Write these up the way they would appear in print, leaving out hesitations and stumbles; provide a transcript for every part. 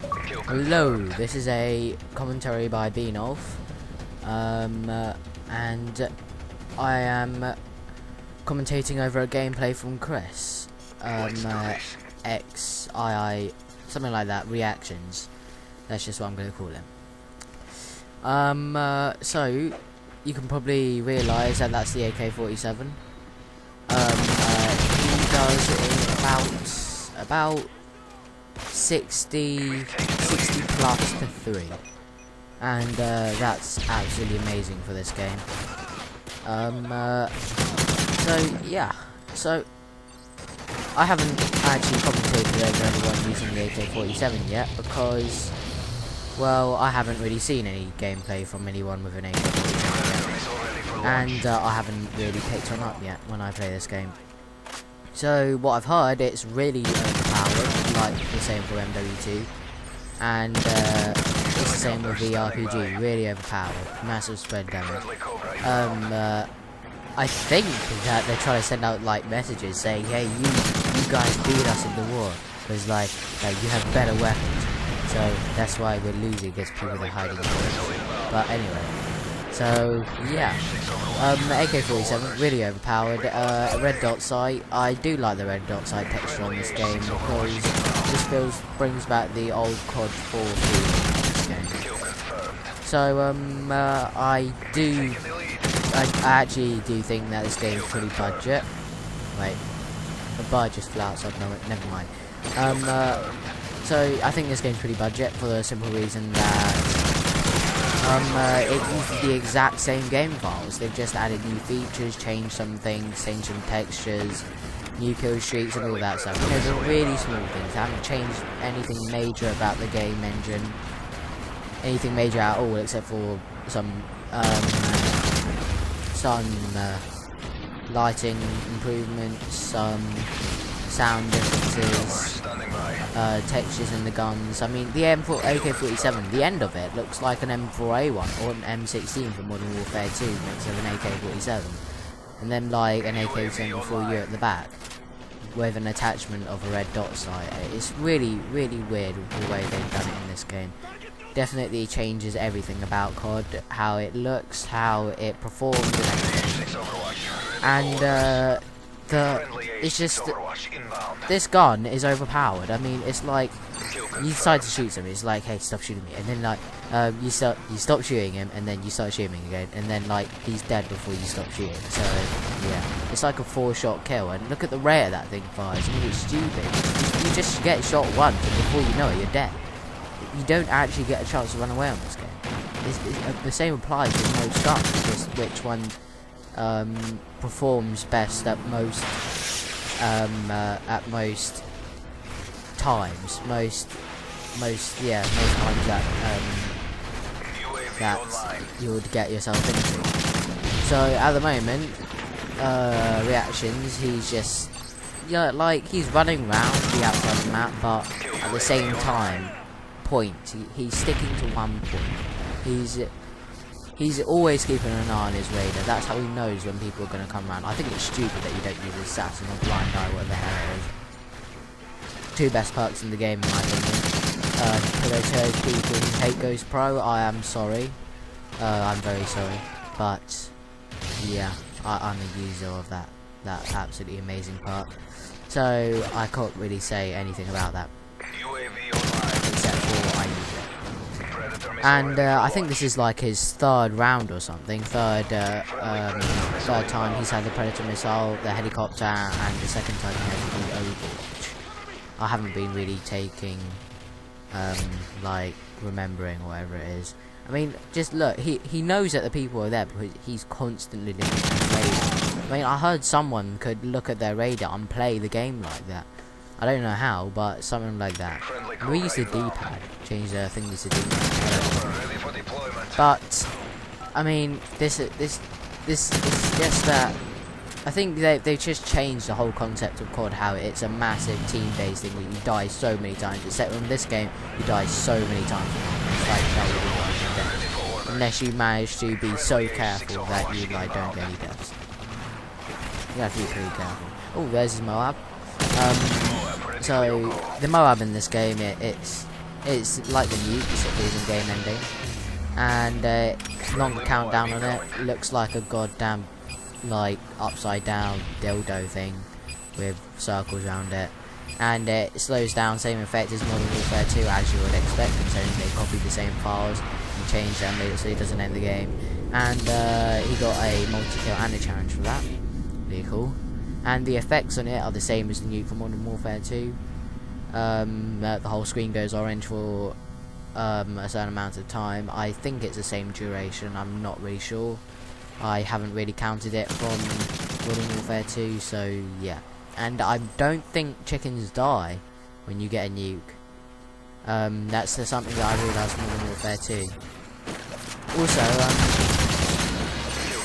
Hello, this is a commentary by Beanolf, and I am commentating over a gameplay from Chris, XII, something like that, reactions. That's just what I'm going to call him. So, you can probably realise that that's the AK-47. He does in about 60 plus to 3, and that's absolutely amazing for this game. So yeah, so I haven't actually commentated over anyone using the AK-47 yet because, well, I haven't really seen any gameplay from anyone with an AK-47 yet, and I haven't really picked one up yet when I play this game. So what I've heard, it's really overpowered, like the same for MW3, and it's the same with the RPG, really overpowered, massive spread damage. I think that they're trying to send out like messages saying, hey, you guys beat us in the war, because like you have better weapons, so that's why we're losing against people that are hiding in the. But anyway, so yeah. AK-47, really overpowered. Red dot sight. I do like the red dot sight texture on this game because this brings back the old COD 4 feeling in this game. So I actually do think that this game is pretty budget. Wait, the bar just flew outside. No, never mind. So I think this game's pretty budget for the simple reason that it uses the exact same game files. They've just added new features, changed some things, changed some textures, new kill streaks and all that stuff. You know, they're really small things. They haven't changed anything major about the game engine. Anything major at all, except for some lighting improvements, some sound differences, textures in the guns. I mean, the AK-47, the end of it looks like an M4A1 or an M16 from Modern Warfare 2 mixed with an AK-47, and then like an AK-74U at the back with an attachment of a red dot sight. It's really, really weird the way they've done it in this game. Definitely changes everything about COD, how it looks, how it performs, and everything. And it's just this gun is overpowered. I mean, it's like you decide to shoot somebody, it's like, hey, stop shooting me, and then like you stop shooting him, and then you start shooting him again, and then like he's dead before you stop shooting. So yeah, it's like a 4-shot kill, and look at the rate of that thing fires. I mean, it's stupid. You just get shot once, and before you know it, you're dead. You don't actually get a chance to run away on this game. The same applies with most guns, just which one performs best at most times, most times that you would get yourself into. So at the moment, reactions, he's just, yeah, like he's running around the outside of the map, but at the same time, he's sticking to one point. He's always keeping an eye on his radar. That's how he knows when people are going to come around. I think it's stupid that you don't use assassin or blind eye, whatever the hell it is. Two best perks in the game, in my opinion. For those people who hate Ghost Pro, I am sorry. I'm very sorry. But yeah, I'm a user of that absolutely amazing perk. So I can't really say anything about that. Except for I use it. And I think this is like his third round or something. Third time he's had the Predator missile, the helicopter, and the second time he had the Overwatch. I haven't been really taking, like, remembering or whatever it is. I mean, just look, he knows that the people are there because he's constantly looking at his radar. I mean, I heard someone could look at their radar and play the game like that. I don't know how, but something like that. We use the D-pad, change the thing to D-pad. But I mean, this is just that. I think they just changed the whole concept of COD, how it's a massive team-based thing where you die so many times. Except in this game, you die so many times. It's like unless you manage to be so careful that you like don't get any deaths. You have to be pretty careful. Oh, there's his MOAB. So the MOAB in this game, it's It's like the nuke, except it isn't game ending. And longer countdown on it. Looks like a goddamn like upside down dildo thing with circles around it. And it slows down, same effect as Modern Warfare 2, as you would expect, considering they copied the same files and changed them so it doesn't end the game. And he got a multi-kill and a challenge for that. Really cool. And the effects on it are the same as the nuke for Modern Warfare 2. The whole screen goes orange for a certain amount of time. I think it's the same duration, I'm not really sure. I haven't really counted it from Modern Warfare 2, so yeah. And I don't think chickens die when you get a nuke. That's something that I realised in Modern Warfare 2. Also,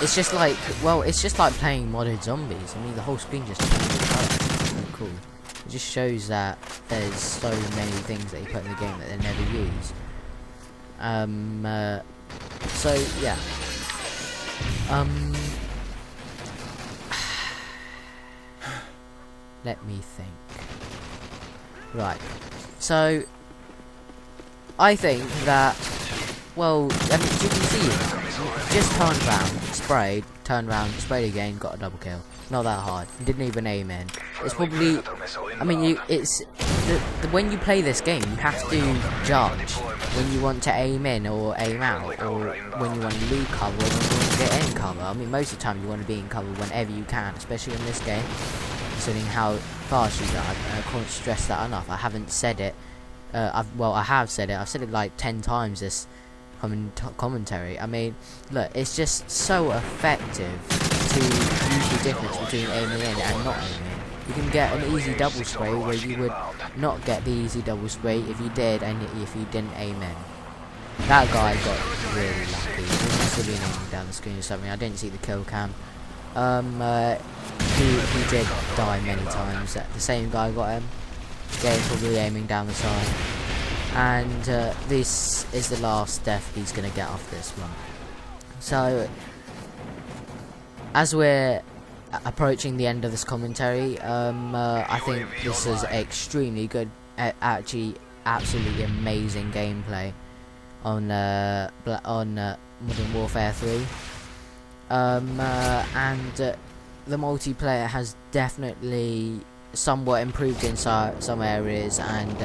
it's just like, well, it's just like playing modded zombies. I mean, the whole screen just changes colour. It's so cool. It just shows that there's so many things that you put in the game that they never use. So yeah. Let me think. Right. So I think that, well, I mean, you can see, just turned around, turned around, sprayed again, got a double kill. Not that hard. Didn't even aim in. It's probably, I mean, it's when you play this game, you have to judge when you want to aim in or aim out, or when you want to leave cover, or when you want to get in cover. I mean, most of the time you want to be in cover whenever you can, especially in this game, considering how fast you die. I can't stress that enough. I haven't said it. I have said it. I've said it like 10 times this commentary. I mean, look, it's just so effective to use the difference between aiming in and not aiming in. You can get an easy double spray where you would not get the easy double spray if you did, and if you didn't aim in. That guy got really lucky. He must have been aiming down the screen or something. I didn't see the kill cam. He did die many times. The same guy got him. Again, probably aiming down the side. And this is the last death he's going to get off this one. So, as we're approaching the end of this commentary, I think this is extremely good, actually absolutely amazing gameplay on Modern Warfare 3. And the multiplayer has definitely somewhat improved in some areas and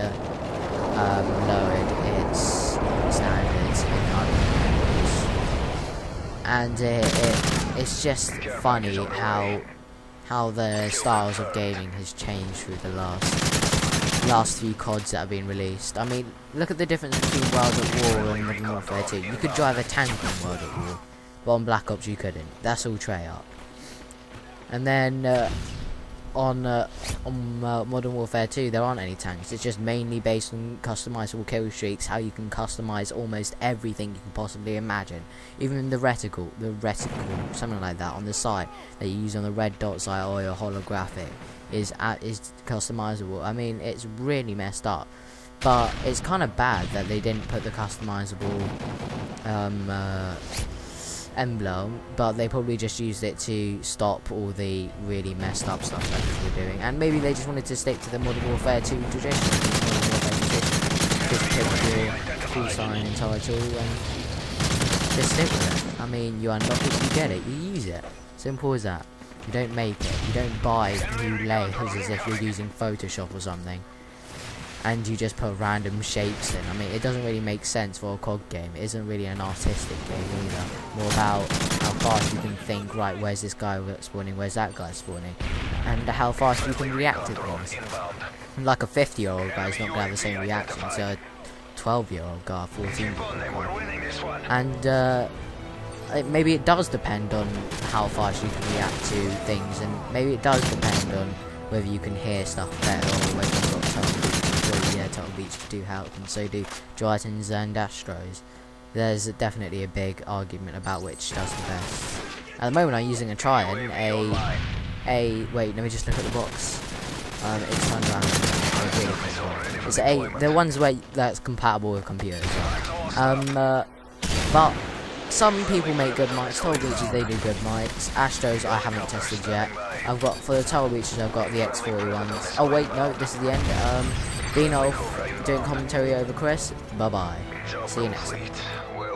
lowered its standards in other areas. And it's just funny how the styles of gaming has changed through the last few CODs that have been released. I mean, look at the difference between World at War and Modern Warfare 2. You could drive a tank on World at War, but on Black Ops you couldn't. That's all Treyarch. And then on Modern Warfare 2 there aren't any tanks. It's just mainly based on customizable kill streaks, how you can customize almost everything you can possibly imagine. Even the reticle, something like that on the side that you use on the red dot side or your holographic is customizable. I mean, it's really messed up, but it's kind of bad that they didn't put the customizable emblem, but they probably just used it to stop all the really messed up stuff that people were doing, and maybe they just wanted to stick to the Modern Warfare 2 tradition. Just pick your call sign and title and just stick with it. I mean, you unlock it, you get it, you use it. Simple as that. You don't make it. You don't buy new layers as if you're using Photoshop or something, and you just put random shapes in. I mean, it doesn't really make sense for a COD game. It isn't really an artistic game either. More about how fast you can think, right, where's this guy spawning, where's that guy spawning, and how fast you can react to things. Like a 50-year-old guy is not going to have the same reaction to a 12-year-old guy, 14-year-old guy. And maybe it does depend on how fast you can react to things, and maybe it does depend on whether you can hear stuff better or whether you've got Turtle Beach do help, and so do Drytons and Astros. There's definitely a big argument about which does the best. At the moment I'm using a Triton, wait, let me just look at the box. It's turned around. It's the ones where that's compatible with computers. But some people make good mics. Turtle Beaches, they do good mics. Astros I haven't tested yet. For the Turtle Beaches I've got the X40 ones. Oh wait, no, this is the end. Bean Off doing commentary over Chris. Bye bye. See you next time.